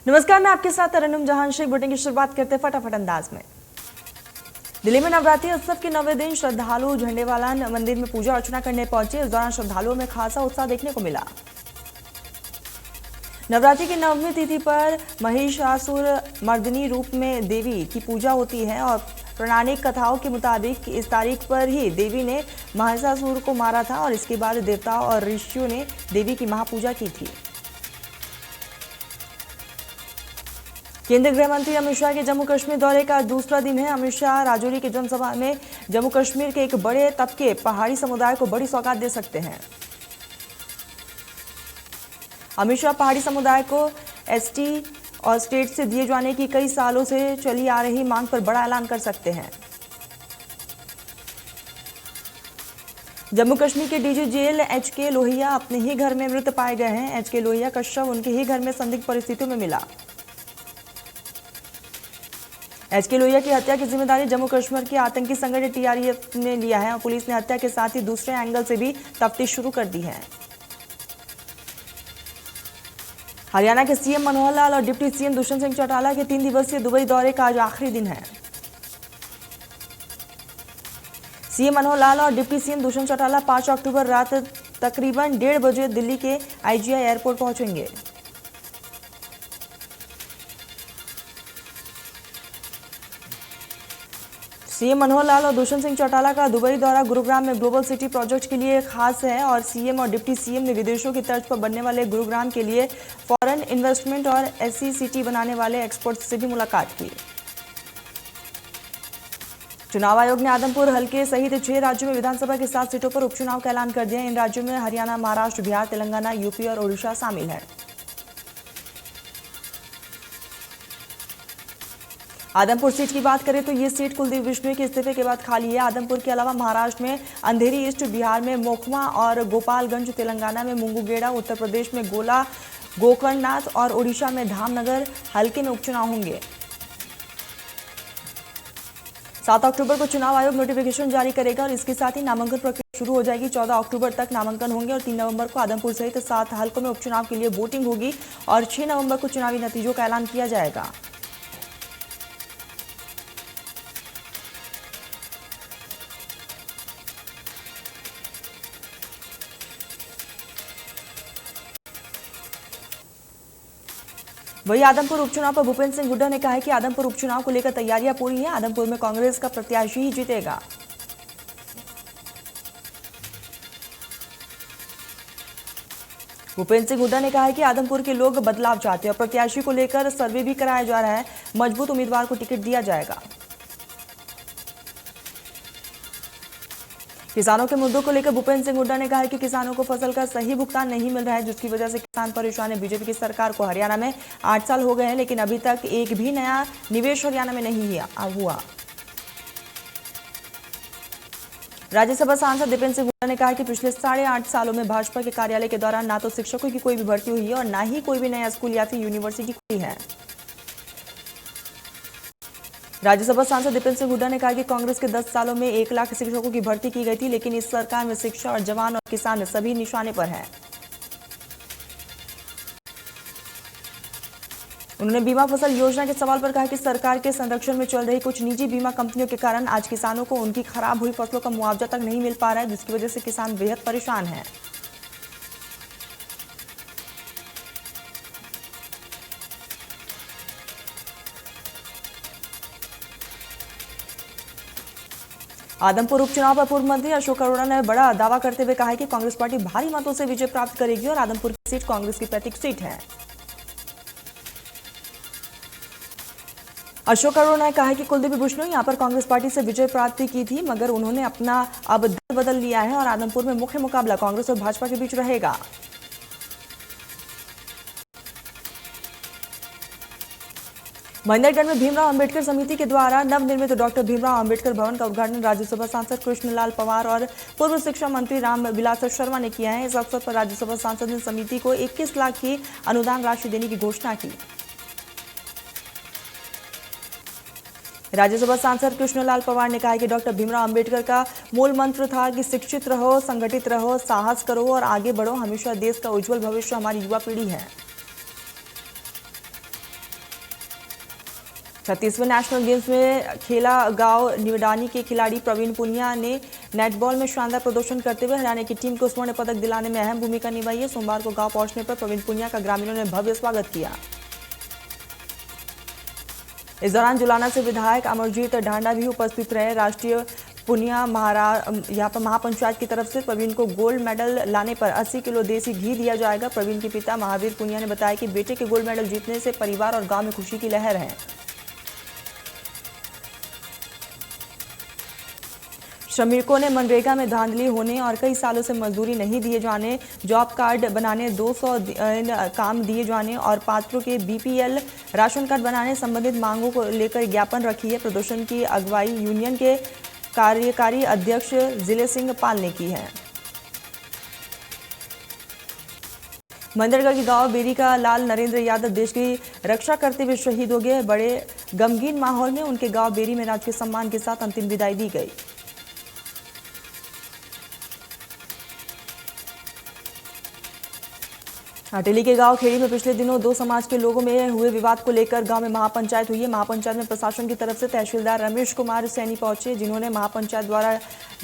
नमस्कार, मैं आपके साथ तरन्नुम जहां शेख। बुलेटिन की शुरुआत करते फटाफट अंदाज में। दिल्ली में नवरात्रि उत्सव के 9वें दिन श्रद्धालु झंडेवाला मंदिर में पूजा अर्चना करने पहुंचे। इस दौरान श्रद्धालुओं में खासा उत्साह देखने को मिला। नवरात्रि की 9वीं तिथि पर महिषासुर मर्दिनी रूप में देवी की पूजा होती है और पौराणिक कथाओं के मुताबिक इस तारीख पर ही देवी ने महिषासुर को मारा था और इसके बाद देवताओं और ऋषियों ने देवी की महापूजा की थी। केंद्रीय गृह मंत्री अमित शाह के जम्मू कश्मीर दौरे का दूसरा दिन है। अमित शाह राजौरी की जनसभा में जम्मू कश्मीर के एक बड़े तबके पहाड़ी समुदाय को बड़ी सौगात दे सकते हैं। अमित शाह पहाड़ी समुदाय को एसटी और स्टेट से दिए जाने की कई सालों से चली आ रही मांग पर बड़ा ऐलान कर सकते हैं। जम्मू कश्मीर के डीजी जेल एचके लोहिया अपने ही घर में मृत पाए गए हैं। एचके लोहिया का शव उनके ही घर में संदिग्ध परिस्थितियों में मिला। एचके लोहिया की हत्या की जिम्मेदारी जम्मू कश्मीर के आतंकी संगठन टीआरएफ ने लिया है और पुलिस ने हत्या के साथ ही दूसरे एंगल से भी तफ्तीश शुरू कर दी है। हरियाणा के सीएम मनोहर लाल और डिप्टी सीएम दुष्यंत सिंह चौटाला के 3 दिवसीय दुबई दौरे का आज आखिरी दिन है। सीएम मनोहर लाल और डिप्टी सीएम दुष्यंत चौटाला 5 अक्टूबर रात तकरीबन 1:30 बजे दिल्ली के आईजीआई एयरपोर्ट पहुंचेंगे। सीएम मनोहर लाल और दुष्यंत सिंह चौटाला का दुबई दौरा गुरुग्राम में ग्लोबल सिटी प्रोजेक्ट के लिए खास है और सीएम और डिप्टी सीएम ने विदेशों की तर्ज पर बनने वाले गुरुग्राम के लिए फॉरेन इन्वेस्टमेंट और एससी सिटी बनाने वाले एक्सपर्ट्स से भी मुलाकात की। चुनाव आयोग ने आदमपुर हल्के सहित 6 राज्यों में विधानसभा के 7 सीटों पर उपचुनाव का ऐलान कर दिया। इन राज्यों में हरियाणा, महाराष्ट्र, बिहार, तेलंगाना, यूपी और ओडिशा शामिल है। आदमपुर सीट की बात करें तो ये सीट कुलदीप बिश्नोई के इस्तीफे के बाद खाली है। आदमपुर के अलावा महाराष्ट्र में अंधेरी ईस्ट, बिहार में मोखमा और गोपालगंज, तेलंगाना में मुंगुगेड़ा, उत्तर प्रदेश में गोला, गोकर्णनाथ और ओडिशा में धामनगर हल्के में उपचुनाव होंगे। 7 अक्टूबर को चुनाव आयोग नोटिफिकेशन जारी करेगा और इसके साथ ही नामांकन प्रक्रिया शुरू हो जाएगी। 14 अक्टूबर तक नामांकन होंगे और 3 नवंबर को आदमपुर सहित 7 हल्कों में उपचुनाव के लिए वोटिंग होगी और 6 नवंबर को चुनावी नतीजों का ऐलान किया जाएगा। वही आदमपुर उपचुनाव पर भूपेंद्र सिंह हुड्डा ने कहा है कि आदमपुर उपचुनाव को लेकर तैयारियां पूरी हैं। आदमपुर में कांग्रेस का प्रत्याशी ही जीतेगा। भूपेंद्र सिंह हुड्डा ने कहा है कि आदमपुर के लोग बदलाव चाहते हैं और प्रत्याशी को लेकर सर्वे भी कराया जा रहा है। मजबूत उम्मीदवार को टिकट दिया जाएगा। किसानों के मुद्दों को लेकर भूपेंद्र सिंह हुड्डा ने कहा है कि किसानों को फसल का सही भुगतान नहीं मिल रहा है, जिसकी वजह से किसान परेशान है। बीजेपी की सरकार को हरियाणा में 8 साल हो गए हैं, लेकिन अभी तक एक भी नया निवेश हरियाणा में नहीं हुआ। राज्यसभा सांसद दीपेंद्र सिंह हुड्डा ने कहा कि पिछले 8.5 सालों में भाजपा के कार्यालय के दौरान ना तो शिक्षकों की कोई भी भर्ती हुई है और ना ही कोई भी नया स्कूल या फिर यूनिवर्सिटी खुली है। राज्यसभा सांसद दीपेंद्र सिंह हुड्डा ने कहा कि कांग्रेस के 10 सालों में 1 लाख शिक्षकों की भर्ती की गई थी, लेकिन इस सरकार में शिक्षा और जवान और किसान सभी निशाने पर हैं। उन्होंने बीमा फसल योजना के सवाल पर कहा कि सरकार के संरक्षण में चल रही कुछ निजी बीमा कंपनियों के कारण आज किसानों को उनकी खराब हुई फसलों का मुआवजा तक नहीं मिल पा रहा है, जिसकी वजह से किसान बेहद परेशान हैं। आदमपुर उपचुनाव पर पूर्व मंत्री अशोक अरोड़ा ने बड़ा दावा करते हुए कहा है कि कांग्रेस पार्टी भारी मतों से विजय प्राप्त करेगी और आदमपुर की सीट कांग्रेस की पैतृक सीट है। अशोक अरोड़ा ने कहा है कि कुलदीप बिश्नोई यहां पर कांग्रेस पार्टी से विजय प्राप्त की थी, मगर उन्होंने अपना अब दल बदल लिया है और आदमपुर में मुख्य मुकाबला कांग्रेस और भाजपा के बीच रहेगा। महेंद्रगढ़ में भीमराव अंबेडकर समिति के द्वारा नवनिर्मित डॉक्टर भीमराव अंबेडकर भवन का उद्घाटन राज्यसभा सांसद कृष्णलाल पवार और पूर्व शिक्षा मंत्री रामविलास शर्मा ने किया है। इस अवसर पर राज्यसभा सांसद ने समिति को 21 लाख की अनुदान राशि देने की घोषणा की। राज्यसभा सांसद कृष्णलाल पवार ने कहा कि डॉक्टर भीमराव अंबेडकर का मूल मंत्र था कि शिक्षित रहो, संगठित रहो, साहस करो और आगे बढ़ो। हमेशा देश का उज्जवल भविष्य हमारी युवा पीढ़ी है। छत्तीसवें नेशनल गेम्स में खेला गांव निवडानी के खिलाड़ी प्रवीण पुनिया ने नेटबॉल में शानदार प्रदर्शन करते हुए हरियाणा की टीम को स्वर्ण पदक दिलाने में अहम भूमिका निभाई है। सोमवार को गांव पहुंचने पर प्रवीण पुनिया का ग्रामीणों ने भव्य स्वागत किया। इस दौरान जुलाना से विधायक अमरजीत ढांडा भी उपस्थित रहे। राष्ट्रीय पुनिया यहाँ पर महापंचायत की तरफ से प्रवीण को गोल्ड मेडल लाने पर 80 किलो देसी घी दिया जाएगा। प्रवीण के पिता महावीर पुनिया ने बताया कि बेटे के गोल्ड मेडल जीतने से परिवार और गांव में खुशी की लहर है। श्रमिकों ने मनरेगा में धांधली होने और कई सालों से मजदूरी नहीं दिए जाने, जॉब कार्ड बनाने, 200 काम दिए जाने और पात्रों के बीपीएल राशन कार्ड बनाने संबंधित मांगों को लेकर ज्ञापन रखी है। प्रदर्शन की अगुवाई यूनियन के कार्यकारी अध्यक्ष जिले सिंह पाल ने की है। मंदरगढ़ के गांव बेरी का लाल नरेंद्र यादव देश की रक्षा करते हुए शहीद हो गए। बड़े गमगीन माहौल में उनके गांव बेरी में राजकीय सम्मान के साथ अंतिम विदाई दी गई। हटेली के गांव खेड़ी में पिछले दिनों दो समाज के लोगों में हुए विवाद को लेकर गांव में महापंचायत हुई है। महापंचायत में प्रशासन की तरफ से तहसीलदार रमेश कुमार सैनी पहुंचे, जिन्होंने महापंचायत द्वारा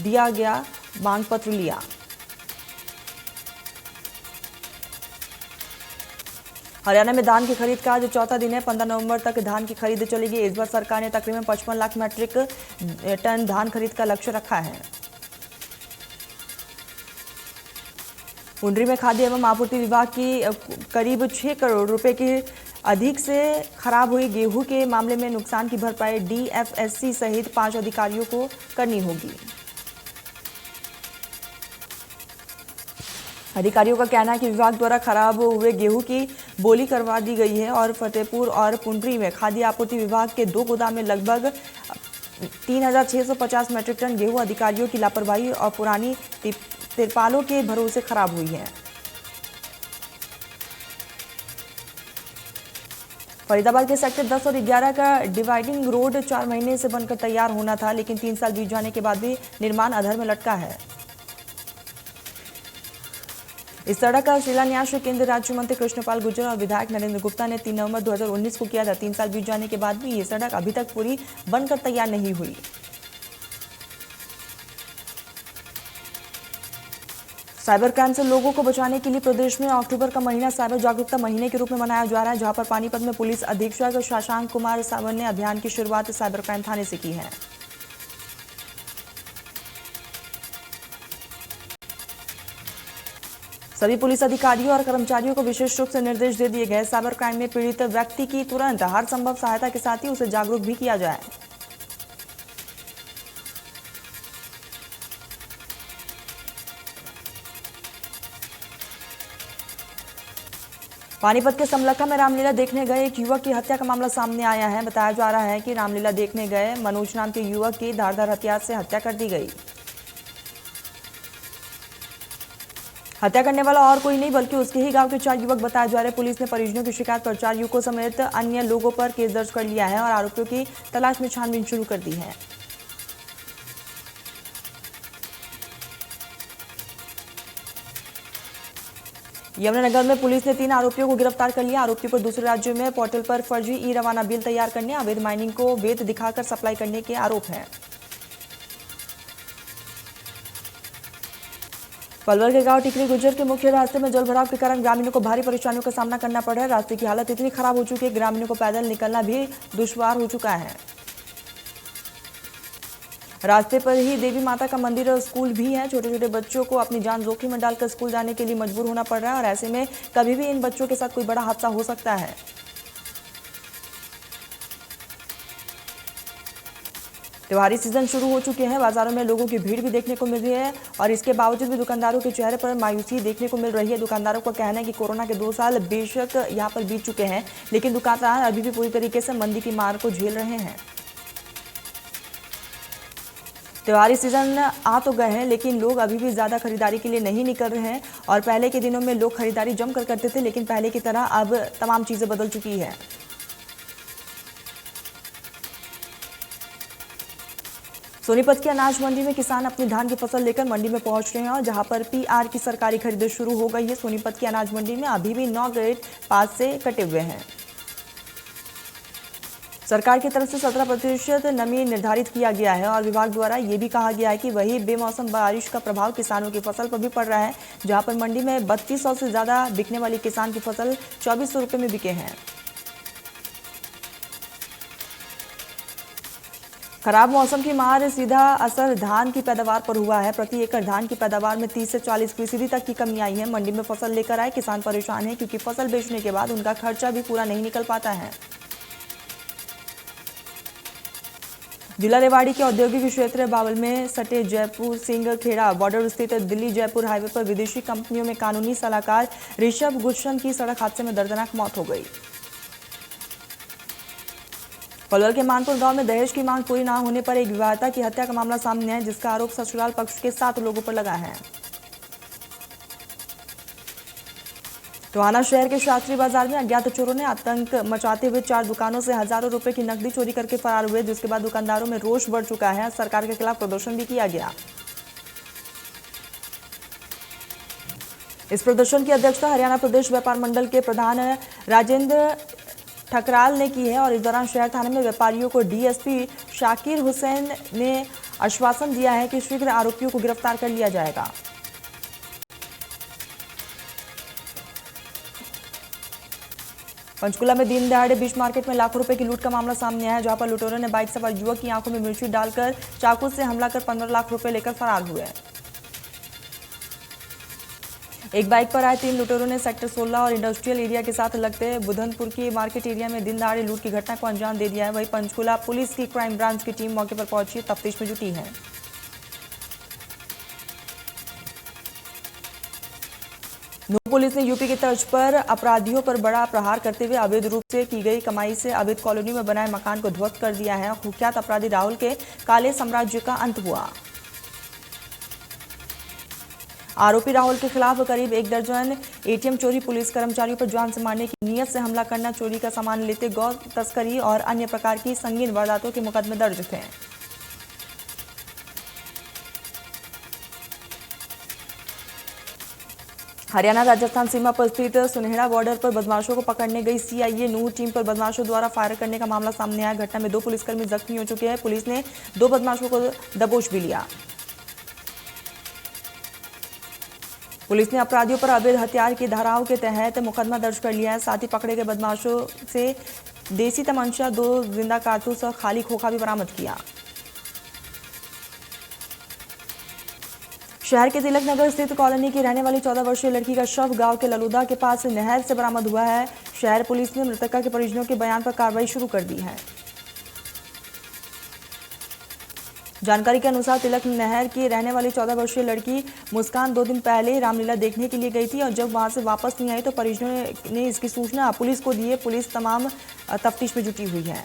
दिया गया मांग पत्र लिया। हरियाणा में धान की खरीद का आज चौथा दिन है। 15 नवंबर तक धान की खरीद चलेगी। इस बार सरकार ने तकरीबन 55 लाख मीट्रिक टन धान खरीद का लक्ष्य रखा है। पुंडरी में खाद्य एवं आपूर्ति विभाग की करीब 6 करोड़ रुपए की अधिक से खराब हुई गेहूं के मामले में नुकसान की भरपाई डीएफएससी सहित 5 अधिकारियों को करनी होगी। अधिकारियों का कहना है कि विभाग द्वारा खराब हुए गेहूं की बोली करवा दी गई है और फतेहपुर और पुंडरी में खाद्य आपूर्ति विभाग के 2 गोदाम में लगभग 3650 मीट्रिक टन गेहूं अधिकारियों की लापरवाही और पुरानी तिरपालों के भरोसे खराब हुई है। फरीदाबाद के सेक्टर 10 और 11 का डिवाइडिंग रोड 4 महीने से बनकर तैयार होना था, लेकिन 3 साल बीत जाने के बाद भी निर्माण अधर में लटका है। इस सड़क का शिलान्यास केंद्रीय राज्य मंत्री कृष्णपाल गुर्जर और विधायक नरेंद्र गुप्ता ने 3 नवंबर 2019 को किया था। 3 साल बीत जाने के बाद भी ये सड़क अभी तक पूरी बनकर तैयार नहीं हुई। साइबर क्राइम से लोगों को बचाने के लिए प्रदेश में अक्टूबर का महीना साइबर जागरूकता महीने के रूप में मनाया जा रहा है, जहां पर पानीपत में पुलिस अधीक्षक शशांक कुमार सावन ने अभियान की शुरुआत साइबर क्राइम थाने से की है। सभी पुलिस अधिकारियों और कर्मचारियों को विशेष रूप से निर्देश दे दिए गए। साइबर क्राइम में पीड़ित व्यक्ति की तुरंत हर संभव सहायता के साथ ही उसे जागरूक भी किया जाए। पानीपत के समलखा में रामलीला देखने गए एक युवक की हत्या का मामला सामने आया है। बताया जा रहा है कि रामलीला देखने गए मनोज नाम के युवक की धारदार हथियार से हत्या कर दी गई। हत्या करने वाला और कोई नहीं बल्कि उसके ही गांव के 4 युवक बताए जा रहे। पुलिस ने परिजनों की शिकायत पर 4 युवकों समेत अन्य लोगों पर केस दर्ज कर लिया है और आरोपियों की तलाश में छानबीन शुरू कर दी है। यमुनानगर में पुलिस ने 3 आरोपियों को गिरफ्तार कर लिया। आरोपियों को दूसरे राज्यों में पोर्टल पर फर्जी ई रवाना बिल तैयार करने, अवैध माइनिंग को वैध दिखाकर सप्लाई करने के आरोप हैं। पलवल के गांव टिकरी गुजर के मुख्य रास्ते में जलभराव के कारण ग्रामीणों को भारी परेशानियों का सामना करना पड़ रहा है। रास्ते की हालत इतनी खराब हो चुकी है, ग्रामीणों को पैदल निकलना भी दुश्वार हो चुका है। रास्ते पर ही देवी माता का मंदिर और स्कूल भी है। छोटे छोटे बच्चों को अपनी जान जोखिम में डालकर स्कूल जाने के लिए मजबूर होना पड़ रहा है और ऐसे में कभी भी इन बच्चों के साथ कोई बड़ा हादसा हो सकता है। त्योहारी सीजन शुरू हो चुके हैं। बाजारों में लोगों की भीड़ भी देखने को मिल रही है और इसके बावजूद भी दुकानदारों के चेहरे पर मायूसी देखने को मिल रही है। दुकानदारों का कहना है कि कोरोना के 2 साल बेशक यहां पर बीत चुके हैं, लेकिन दुकानदार अभी भी पूरी तरीके से मंदी की मार को झेल रहे हैं। त्योहारी सीजन आ तो गए हैं, लेकिन लोग अभी भी ज्यादा खरीदारी के लिए नहीं निकल रहे हैं और पहले के दिनों में लोग खरीदारी जमकर करते थे, लेकिन पहले की तरह अब तमाम चीजें बदल चुकी है। सोनीपत की अनाज मंडी में किसान अपनी धान की फसल लेकर मंडी में पहुंच रहे हैं और जहां पर पीआर की सरकारी खरीद शुरू हो गई है। सोनीपत की अनाज मंडी में अभी भी 9 ग्रेड पास से कटे हुए हैं। सरकार की तरफ से 17% नमी निर्धारित किया गया है और विभाग द्वारा ये भी कहा गया है कि वही बेमौसम बारिश का प्रभाव किसानों की फसल पर भी पड़ रहा है, जहां पर मंडी में 3200 से ज्यादा बिकने वाली किसान की फसल 2400 रुपए में बिके हैं। खराब मौसम की मार सीधा असर धान की पैदावार पर हुआ है। प्रति एकड़ धान की पैदावार में 30 से 40% तक की कमी आई है। मंडी में फसल लेकर आए किसान परेशान हैं क्योंकि फसल बेचने के बाद उनका खर्चा भी पूरा नहीं निकल पाता है। जिला रेवाड़ी के औद्योगिक क्षेत्र बावल में सटे जयपुर सिंह खेड़ा बॉर्डर स्थित दिल्ली जयपुर हाईवे पर विदेशी कंपनियों में कानूनी सलाहकार ऋषभ गुलशन की सड़क हादसे में दर्दनाक मौत हो गई। पलवल के मानपुर गांव में दहेज की मांग पूरी न होने पर एक विवाहिता की हत्या का मामला सामने है, जिसका आरोप ससुराल पक्ष के 7 लोगों पर लगा है। टोहाना शहर के शास्त्री बाजार में अज्ञात चोरों ने आतंक मचाते हुए 4 दुकानों से हजारों रुपए की नकदी चोरी करके फरार हुए, जिसके बाद दुकानदारों में रोष बढ़ चुका है। सरकार के खिलाफ प्रदर्शन भी किया गया। इस प्रदर्शन की अध्यक्षता हरियाणा प्रदेश व्यापार मंडल के प्रधान राजेंद्र ठकराल ने की है और इस दौरान शहर थाने में व्यापारियों को डीएसपी शाकिर हुसैन ने आश्वासन दिया है कि शीघ्र आरोपियों को गिरफ्तार कर लिया जाएगा। पंचकुला में दिन दहाड़े बीच मार्केट में लाखों रुपए की लूट का मामला सामने आया है, जहां पर लुटेरों ने बाइक सवार युवक की आंखों में मिर्ची डालकर चाकू से हमला कर 15 लाख रुपए लेकर फरार हुए। एक बाइक पर आए 3 लुटेरों ने सेक्टर 16 और इंडस्ट्रियल एरिया के साथ लगते बुधनपुर की मार्केट एरिया में दिन दहाड़े लूट की घटना को अंजाम दे दिया है। वहीं पंचकुला पुलिस की क्राइम ब्रांच की टीम मौके पर पहुंची तफ्तीश में जुटी है। नूंह पुलिस ने यूपी की तर्ज पर अपराधियों पर बड़ा प्रहार करते हुए अवैध रूप से की गई कमाई से अवैध कॉलोनी में बनाए मकान को ध्वस्त कर दिया है। कुख्यात अपराधी राहुल के काले साम्राज्य का अंत हुआ। आरोपी राहुल के खिलाफ करीब 1 दर्जन एटीएम चोरी, पुलिस कर्मचारियों पर जान से मारने की नीयत से हमला करना, चोरी का सामान लेते गौ तस्करी और अन्य प्रकार की संगीन वारदातों के मुकदमे दर्ज थे। हरियाणा राजस्थान सीमा पर स्थित सुनेहड़ा बॉर्डर पर बदमाशों को पकड़ने गई सीआईए नूंह टीम पर बदमाशों द्वारा फायर करने का मामला सामने आया। घटना में 2 पुलिसकर्मी जख्मी हो चुके हैं। पुलिस ने 2 बदमाशों को दबोच भी लिया। पुलिस ने अपराधियों पर अवैध हथियार की धाराओं के तहत मुकदमा दर्ज कर लिया है। साथ ही पकड़े गए बदमाशों से देसी तमंचा, 2 जिंदा कारतूस और खाली खोखा भी बरामद किया। शहर के तिलक नगर स्थित कॉलोनी की रहने वाली 14 वर्षीय लड़की का शव गांव के ललूदा के पास नहर से बरामद हुआ है। शहर पुलिस ने मृतका के परिजनों के बयान पर कार्रवाई शुरू कर दी है। जानकारी के अनुसार तिलक नहर की रहने वाली 14 वर्षीय लड़की मुस्कान 2 दिन पहले रामलीला देखने के लिए गई थी और जब वहां से वापस नहीं आई तो परिजनों ने इसकी सूचना पुलिस को दी है। पुलिस तमाम तफ्तीश में जुटी हुई है।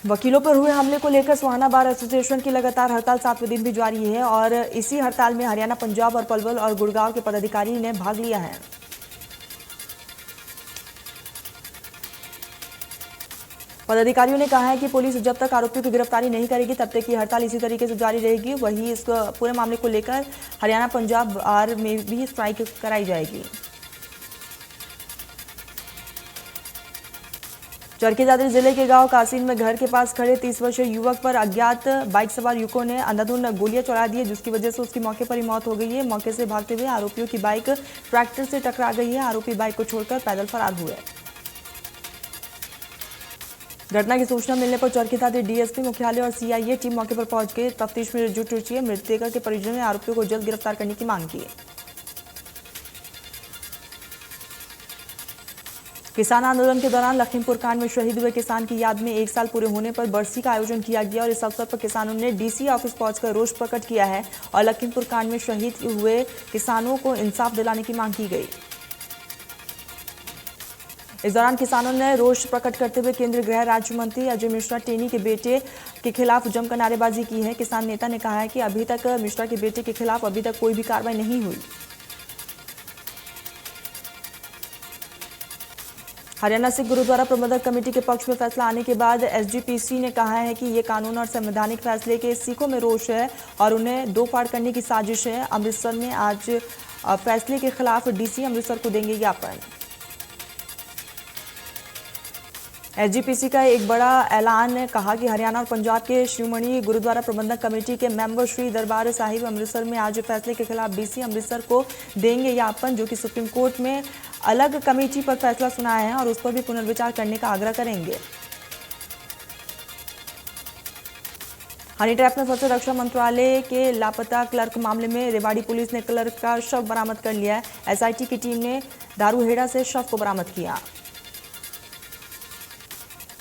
वकीलों पर हुए हमले को लेकर सुहाना बार एसोसिएशन की लगातार हड़ताल 7वें दिन भी जारी है और इसी हड़ताल में हरियाणा, पंजाब और पलवल और गुड़गांव के पदाधिकारी ने भाग लिया है। पदाधिकारियों ने कहा है कि पुलिस जब तक आरोपियों की गिरफ्तारी नहीं करेगी तब तक ये हड़ताल इसी तरीके से जारी रहेगी। वहीं इस पूरे मामले को लेकर हरियाणा, पंजाब बार में भी स्ट्राइक कराई जाएगी। चरखी दादरी जिले के गांव कासीन में घर के पास खड़े 30 वर्षीय युवक पर अज्ञात बाइक सवार युवकों ने अंधाधुंध गोलियां चला दी है, जिसकी वजह से उसकी मौके पर ही मौत हो गई है। मौके से भागते हुए आरोपियों की बाइक ट्रैक्टर से टकरा गई है। आरोपी बाइक को छोड़कर पैदल फरार हुए। घटना की सूचना मिलने पर चरखी दादरी डीएसपी मुख्यालय और सीआईए टीम मौके पर पहुंच के तफ्तीश में जुट चुकी है। मृतका के परिजनों ने आरोपियों को जल्द गिरफ्तार करने की मांग की है। किसान आंदोलन के दौरान लखीमपुर कांड में शहीद हुए किसान की याद में 1 साल पूरे होने पर बरसी का आयोजन किया गया और इस अवसर पर किसानों ने डीसी ऑफिस पहुंचकर रोष प्रकट किया है और लखीमपुर कांड में शहीद हुए किसानों को इंसाफ दिलाने की मांग की गई। इस दौरान किसानों ने रोष प्रकट करते हुए केंद्रीय गृह राज्य मंत्री अजय मिश्रा टेनी के बेटे के खिलाफ जमकर नारेबाजी की है। किसान नेता ने कहा है कि अभी तक मिश्रा के बेटे के खिलाफ अभी तक कोई भी कार्रवाई नहीं हुई। हरियाणा सिख गुरुद्वारा प्रबंधक कमेटी के पक्ष में फैसला आने के बाद एसजीपीसी ने कहा है कि ये कानून और संवैधानिक फैसले के सिखों में रोष है और उन्हें दो फाड़ करने की साजिश है। अमृतसर में आज फैसले के खिलाफ डीसी अमृतसर को देंगे ज्ञापन। एसजीपीसी का एक बड़ा ऐलान ने कहा कि हरियाणा और पंजाब के शिरोमणि गुरुद्वारा प्रबंधक कमेटी के मेंबर श्री दरबार साहिब अमृतसर में आज फैसले के खिलाफ डीसी अमृतसर को देंगे ज्ञापन, जो कि सुप्रीम कोर्ट में अलग कमेटी पर फैसला सुनाया है और उस पर भी पुनर्विचार करने का आग्रह करेंगे। हनी ट्रैप में फंसे रक्षा मंत्रालय के लापता क्लर्क मामले में रेवाड़ी पुलिस ने क्लर्क का शव बरामद कर लिया है। एसआईटी की टीम ने दारूहेड़ा से शव को बरामद किया।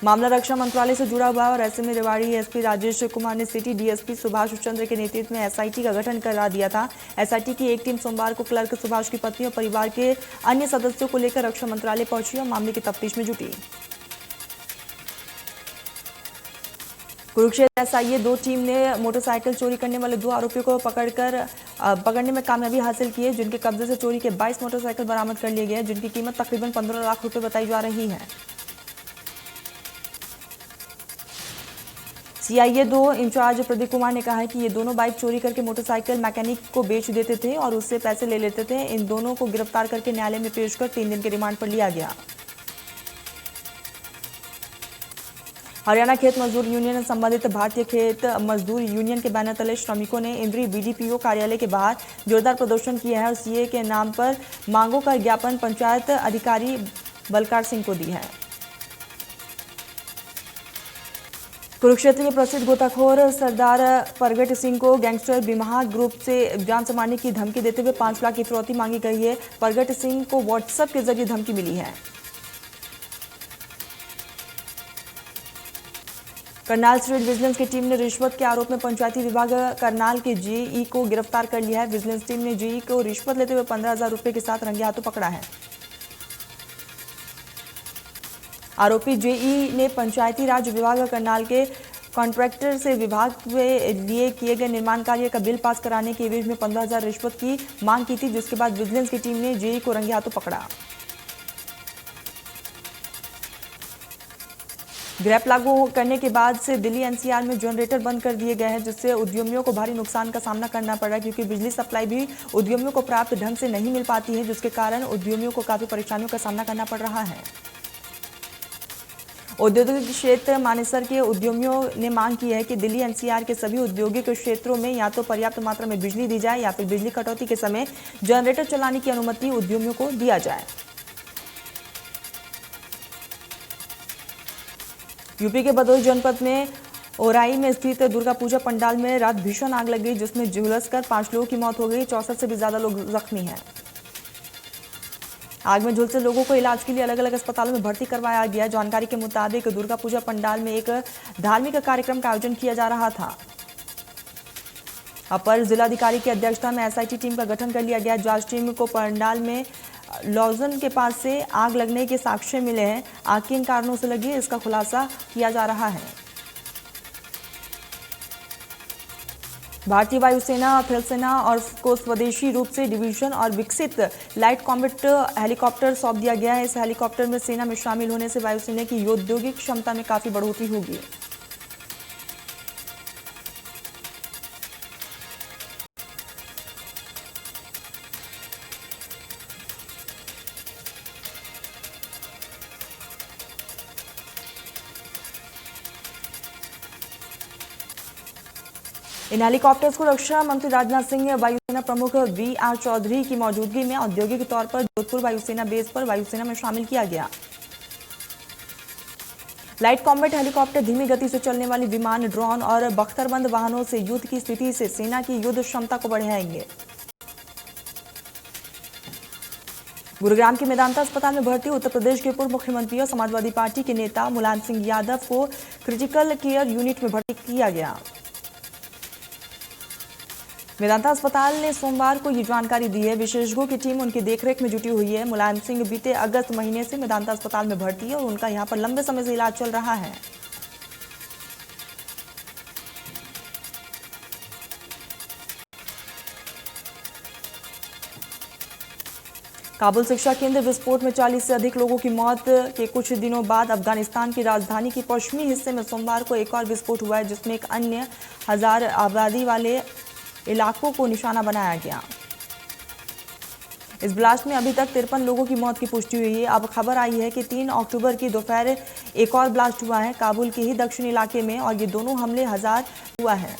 मामला रक्षा मंत्रालय से जुड़ा हुआ और ऐसे में रेवाड़ी एसपी राजेश कुमार ने सिटी डीएसपी सुभाष चंद्र के नेतृत्व में एसआईटी का गठन करा दिया था। एसआईटी की एक टीम सोमवार को क्लर्क सुभाष की पत्नी और परिवार के अन्य सदस्यों को लेकर रक्षा मंत्रालय पहुंची और मामले की तफ्तीश में जुटी। कुरुक्षेत्र एसआईए 2 टीम ने मोटरसाइकिल चोरी करने वाले 2 आरोपियों को पकड़ने में कामयाबी हासिल की है, जिनके कब्जे से चोरी के 22 मोटरसाइकिल बरामद कर लिए गए, जिनकी कीमत तकरीबन 15 लाख रुपए बताई जा रही है। सीआईए 2 इंचार्ज प्रदीप कुमार ने कहा है कि ये दोनों बाइक चोरी करके मोटरसाइकिल मैकेनिक को बेच देते थे और उससे पैसे ले लेते थे। इन दोनों को गिरफ्तार करके न्यायालय में पेश कर 3 दिन के रिमांड पर लिया गया। हरियाणा खेत मजदूर यूनियन ने संबंधित भारतीय खेत मजदूर यूनियन के बैनर तले श्रमिकों ने इंद्री बीडीपीओ कार्यालय के बाहर जोरदार प्रदर्शन किया है और सीए के नाम पर मांगों का ज्ञापन पंचायत अधिकारी बलकार सिंह को दी है। कुरुक्षेत्र के प्रसिद्ध गोताखोर सरदार परगट सिंह को गैंगस्टर बिमहा ग्रुप से जान से मारने की धमकी देते हुए 5 लाख की फिरौती मांगी गई है। परगट सिंह को व्हाट्सएप के जरिए धमकी मिली है। करनाल स्टेट विजिलेंस की टीम ने रिश्वत के आरोप में पंचायती विभाग करनाल के जेई को गिरफ्तार कर लिया है। विजिलेंस टीम ने जेई को रिश्वत लेते हुए 15,000 रुपए के साथ रंगे हाथों पकड़ा है। आरोपी जेई ने पंचायती राज विभाग करनाल के कॉन्ट्रैक्टर से विभाग में लिए किए गए निर्माण कार्य का बिल पास कराने के एवज में 15,000 रिश्वत की मांग की थी, जिसके बाद विजिलेंस की टीम ने जेई को रंगे हाथों पकड़ा। ग्रैप लागू करने के बाद से दिल्ली एनसीआर में जनरेटर बंद कर दिए गए हैं, जिससे उद्यमियों को भारी नुकसान का सामना करना पड़ रहा है, क्योंकि बिजली सप्लाई भी उद्यमियों को प्राप्त ढंग से नहीं मिल पाती है, जिसके कारण उद्यमियों को काफी परेशानियों का सामना करना पड़ रहा है। औद्योगिक क्षेत्र मानेसर के उद्यमियों ने मांग की है कि दिल्ली एनसीआर के सभी औद्योगिक क्षेत्रों में या तो पर्याप्त मात्रा में बिजली दी जाए या फिर बिजली कटौती के समय जनरेटर चलाने की अनुमति उद्यमियों को दिया जाए। यूपी के भदोही जनपद में ओराई में स्थित दुर्गा पूजा पंडाल में रात भीषण आग लग गई, जिसमें झुलसकर 5 लोगों की मौत हो गई। 64 से भी ज्यादा लोग जख्मी हैं। आग में झुलसे लोगों को इलाज के लिए अलग अलग अस्पतालों में भर्ती करवाया गया। जानकारी के मुताबिक दुर्गा पूजा पंडाल में एक धार्मिक कार्यक्रम का आयोजन किया जा रहा था। अपर जिलाधिकारी की अध्यक्षता में एसआईटी टीम का गठन कर लिया गया। जांच टीम को पंडाल में लॉजन के पास से आग लगने के साक्ष्य मिले हैं। आग किन कारणों से लगी, इसका खुलासा किया जा रहा है। भारतीय वायुसेना, थल सेना और को स्वदेशी रूप से डिवीजन और विकसित लाइट कॉम्बैट हेलीकॉप्टर सौंप दिया गया है। इस हेलीकॉप्टर में सेना में शामिल होने से वायुसेना की औद्योगिक क्षमता में काफी बढ़ोतरी होगी। इन हेलीकॉप्टर्स को रक्षा मंत्री राजनाथ सिंह, वायुसेना प्रमुख वी.आर. चौधरी की मौजूदगी में औद्योगिक तौर पर जोधपुर वायुसेना बेस पर वायुसेना में शामिल किया गया। लाइट कॉम्बैट हेलीकॉप्टर धीमी गति से चलने वाली विमान, ड्रोन और बख्तरबंद वाहनों से युद्ध की स्थिति से सेना की युद्ध क्षमता को बढ़ाएंगे। गुरुग्राम के मेदांता अस्पताल में भर्ती उत्तर प्रदेश के पूर्व मुख्यमंत्री और समाजवादी पार्टी के नेता मुलायम सिंह यादव को क्रिटिकल केयर यूनिट में भर्ती किया गया। मेदांता अस्पताल ने सोमवार को ये जानकारी दी है। विशेषज्ञों की टीम उनकी देखरेख में जुटी हुई है। मुलायम सिंह बीते अगस्त महीने से मेदांता अस्पताल में भर्ती है और उनका यहां पर लंबे समय से इलाज चल रहा है। काबुल शिक्षा केंद्र विस्फोट में 40 से अधिक लोगों की मौत के कुछ दिनों बाद अफगानिस्तान की राजधानी के पश्चिमी हिस्से में सोमवार को एक और विस्फोट हुआ है, जिसमें एक अन्य 1000 आबादी वाले इलाकों को निशाना बनाया गया। इस ब्लास्ट में अभी तक 53 लोगों की मौत की पुष्टि हुई है। अब खबर आई है कि 3 अक्टूबर की दोपहर एक और ब्लास्ट हुआ है काबुल के ही दक्षिणी इलाके में और ये दोनों हमले 1000 हुआ है।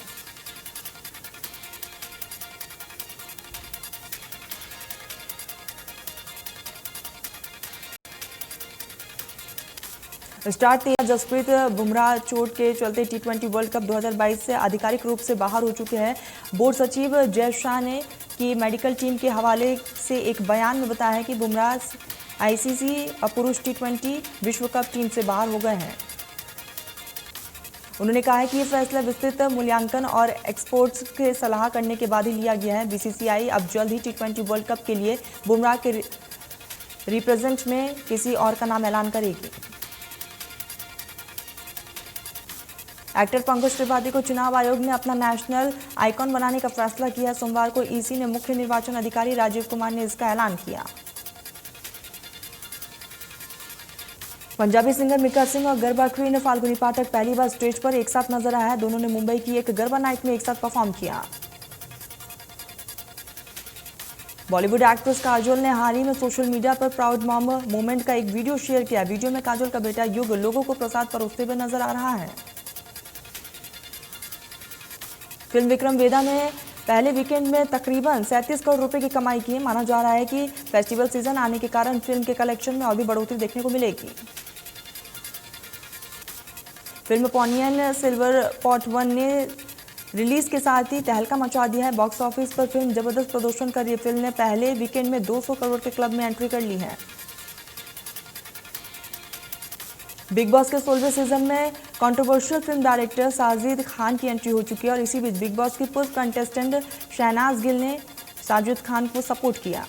स्टार तेज जसप्रीत बुमराह चोट के चलते टी20 वर्ल्ड कप 2022 से आधिकारिक रूप से बाहर हो चुके हैं। बोर्ड सचिव जय शाह ने की मेडिकल टीम के हवाले से एक बयान में बताया कि बुमराह आईसीसी पुरुष टी20 विश्व कप टीम से बाहर हो गए हैं। उन्होंने कहा है कि ये फैसला विस्तृत मूल्यांकन और एक्सपर्ट्स के सलाह करने के बाद ही लिया गया है। बीसीसीआई अब जल्द ही टी20 वर्ल्ड कप के लिए बुमराह के रिप्रेजेंट में किसी और का नाम ऐलान करेगी। एक्टर पंकज त्रिपाठी को चुनाव आयोग ने अपना नेशनल आइकॉन बनाने का फैसला किया। सोमवार को ईसी ने मुख्य निर्वाचन अधिकारी राजीव कुमार ने इसका ऐलान किया। पंजाबी सिंगर मिक्का सिंह और गरबा क्वीन फाल्गुनी पाठक पहली बार स्टेज पर एक साथ नजर आया है। दोनों ने मुंबई की एक गरबा नाइट में एक साथ परफॉर्म किया। बॉलीवुड एक्ट्रेस काजोल ने हाल ही में सोशल मीडिया पर प्राउड मॉम मूवमेंट का एक वीडियो शेयर किया। वीडियो में काजोल का बेटा युग लोगों को प्रसाद परोसते हुए नजर आ रहा है। फिल्म विक्रम वेदा ने पहले वीकेंड में तकरीबन 37 करोड़ रुपए की कमाई की है। माना जा रहा है कि फेस्टिवल सीजन आने के कारण फिल्म के कलेक्शन में और भी बढ़ोतरी देखने को मिलेगी। फिल्म पोनियन सिल्वर पॉट 1 ने रिलीज के साथ ही तहलका मचा दिया है। बॉक्स ऑफिस पर फिल्म जबरदस्त प्रदर्शन कर रही फिल्म ने पहले वीकेंड में 200 करोड़ के क्लब में एंट्री कर ली है। बिग बॉस के 16वें सीजन में controversial film director Sajid Khan की एंट्री हो चुकी है और इसी बीच बिग बॉस की पूर्व कंटेस्टेंट शहनाज गिल ने साजिद खान को सपोर्ट किया।